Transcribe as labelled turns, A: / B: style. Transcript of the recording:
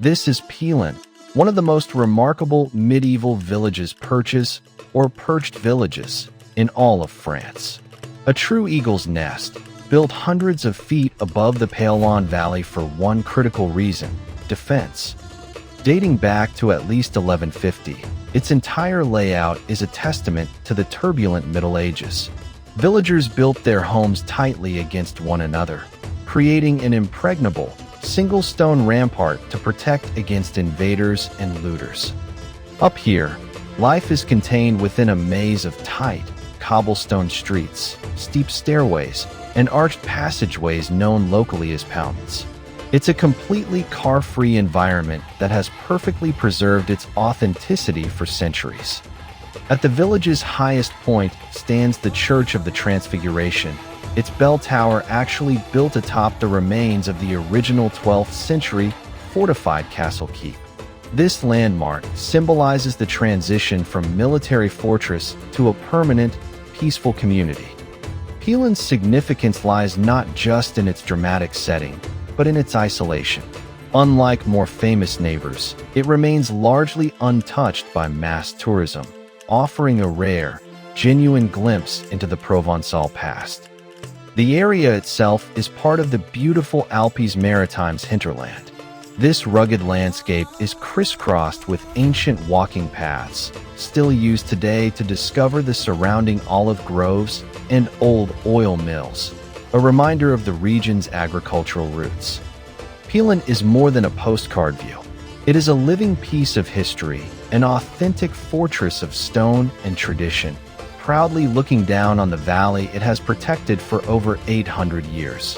A: This is Peillon, one of the most remarkable medieval villages perches or perched villages in all of France. A true eagle's nest, built hundreds of feet above the Paillon Valley for one critical reason: defense. Dating back to at least 1150, its entire layout is a testament to the turbulent Middle Ages. Villagers built their homes tightly against one another, creating an impregnable, single-stone rampart to protect against invaders and looters. Up here, life is contained within a maze of tight, cobblestone streets, steep stairways, and arched passageways known locally as pountins. It's a completely car-free environment that has perfectly preserved its authenticity for centuries. At the village's highest point stands the Church of the Transfiguration, its bell tower actually built atop the remains of the original 12th century fortified castle keep. This landmark symbolizes the transition from military fortress to a permanent, peaceful community. Peillon's significance lies not just in its dramatic setting, but in its isolation. Unlike more famous neighbors, it remains largely untouched by mass tourism, offering a rare, genuine glimpse into the Provençal past. The area itself is part of the beautiful Alpes Maritimes hinterland. This rugged landscape is crisscrossed with ancient walking paths, still used today to discover the surrounding olive groves and old oil mills, a reminder of the region's agricultural roots. Peillon is more than a postcard view. It is a living piece of history, an authentic fortress of stone and tradition, proudly looking down on the valley it has protected for over 800 years.